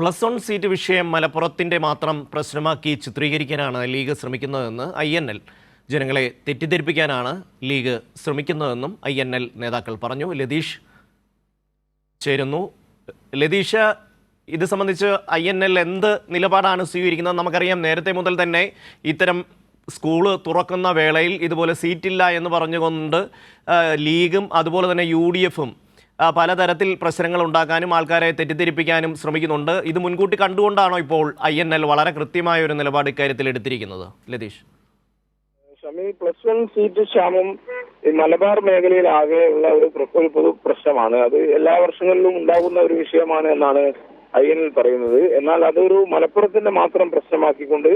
+1 seat വിഷയം മലപ്പുറത്തിന്റെ മാത്രം പ്രശ്നമാക്കി ചിത്രീകരിക്കാനാണ് ലീഗ് ശ്രമിക്കുന്നതെന്ന് INL ജനങ്ങളെ തെറ്റിദ്ധരിപ്പിക്കാനാണ് ലീഗ് ശ്രമിക്കുന്നതെന്നും INL നേതാക്കൾ പറഞ്ഞു. ലതീഷ് ചേരുന്നു. ലതീഷ്, ഇത് സംബന്ധിച്ച് INL എന്ത് നിലപാടാണ് സ്വീകരിക്കുന്നത്? നമുക്കറിയാം, നേരത്തെ മുതൽ തന്നെ ഇത്തരം സ്കൂള് തുറക്കുന്ന വേളയിൽ ഇതുപോലെ സീറ്റില്ല എന്ന് പറഞ്ഞുകൊണ്ട് ലീഗും അതുപോലെ തന്നെ UDF-ഉം പലതരത്തിൽ പ്രശ്നങ്ങൾ ഉണ്ടാക്കാനും ആൾക്കാരെ തെറ്റിദ്ധരിപ്പിക്കാനും ശ്രമിക്കുന്നുണ്ട്. ഇത് മുൻകൂട്ടി കണ്ടുകൊണ്ടാണോ ഇപ്പോൾ INL വളരെ കൃത്യമായ ഒരു നിലപാട് ഇക്കാര്യത്തിൽ എടുത്തിരിക്കുന്നത്? ലതീഷ്. +1 സീറ്റ് ക്ഷാമം മലബാർ മേഖലയിലാകെ ഉള്ള ഒരു പൊതു പ്രശ്നമാണ്. അത് എല്ലാ വർഷങ്ങളിലും ഉണ്ടാകുന്ന ഒരു വിഷയമാണ് എന്നാണ് INL പറയുന്നത്. എന്നാൽ അതൊരു മലപ്പുറത്തിന്റെ മാത്രം പ്രശ്നമാക്കിക്കൊണ്ട്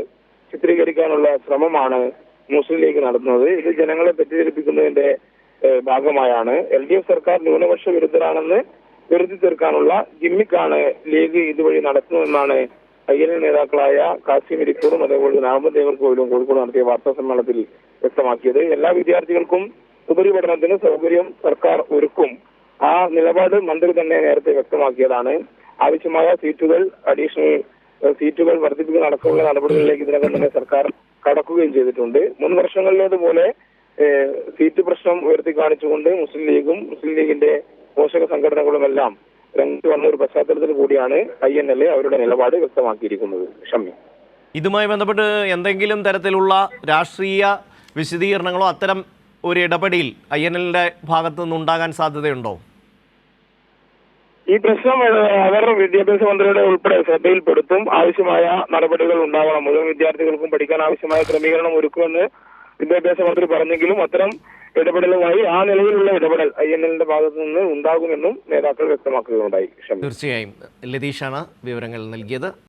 ചിത്രീകരിക്കാനുള്ള ശ്രമമാണ് മുസ്ലിം ലീഗ് നടത്തുന്നത്. ഇത് ജനങ്ങളെ തെറ്റിദ്ധരിപ്പിക്കുന്നതിന്റെ ഭാഗമായാണ്. LDF സർക്കാർ ന്യൂനപക്ഷ വിരുദ്ധരാണെന്ന് വരുത്തി തീർക്കാനുള്ള ഗിമ്മിക്കാണ് ലീഗ് ഇതുവഴി നടത്തുന്നതെന്നാണ് INL നേതാക്കളായ കാസിം ഇരിക്കൂറും അതേപോലെ അഹമ്മദ് ദേവർകോവിലും കോഴിക്കോട് നടത്തിയ വാർത്താ സമ്മേളനത്തിൽ വ്യക്തമാക്കിയത്. എല്ലാ വിദ്യാർത്ഥികൾക്കും ഉപരിപഠനത്തിന് സൗകര്യം സർക്കാർ ഒരുക്കും. ആ നിലപാട് മന്ത്രി തന്നെ നേരത്തെ വ്യക്തമാക്കിയതാണ്. ആവശ്യമായ സീറ്റുകൾ, അഡീഷണൽ സീറ്റുകൾ വർദ്ധിപ്പിക്കുന്ന അടക്കമുള്ള നടപടികളിലേക്ക് ഇതിനകം തന്നെ സർക്കാർ കടക്കുകയും ചെയ്തിട്ടുണ്ട്. മുൻ വർഷങ്ങളിലേതുപോലെ സീറ്റ് പ്രശ്നം ഉയർത്തി കാണിച്ചുകൊണ്ട് മുസ്ലിം ലീഗും മുസ്ലിം ലീഗിന്റെ പോഷക സംഘടനകളുമെല്ലാം രംഗത്ത് വന്ന ഒരു പശ്ചാത്തലത്തിൽ കൂടിയാണ് INL അവരുടെ നിലപാട് വ്യക്തമാക്കിയിരിക്കുന്നത്. ഷമ്മി, ഇതുമായി ബന്ധപ്പെട്ട് എന്തെങ്കിലും തരത്തിലുള്ള രാഷ്ട്രീയ വിശദീകരണങ്ങളോ അത്തരം ഒരു ഇടപെടൽ INL-ന്റെ ഭാഗത്തു നിന്നുണ്ടാകാൻ സാധ്യതയുണ്ടോ? ഈ പ്രശ്നം അവർ വിദ്യാഭ്യാസ മന്ത്രിയുടെ ഉൾപ്പെടെ ശ്രദ്ധയിൽപ്പെടുത്തും. ആവശ്യമായ നടപടികൾ ഉണ്ടാവണം. മുഴുവൻ വിദ്യാർത്ഥികൾക്കും പഠിക്കാൻ ആവശ്യമായ ക്രമീകരണം ഒരുക്കുമെന്ന് വിദ്യാഭ്യാസ മന്ത്രി പറഞ്ഞെങ്കിലും അത്തരം ഇടപെടലുമായി ആ നിലയിലുള്ള ഇടപെടൽ INL-ന്റെ ഭാഗത്തു നിന്ന് ഉണ്ടാകുമെന്നും നേതാക്കൾ വ്യക്തമാക്കുകയുണ്ടായി. തീർച്ചയായും. ലതീഷാണ് വിവരങ്ങൾ നൽകിയത്.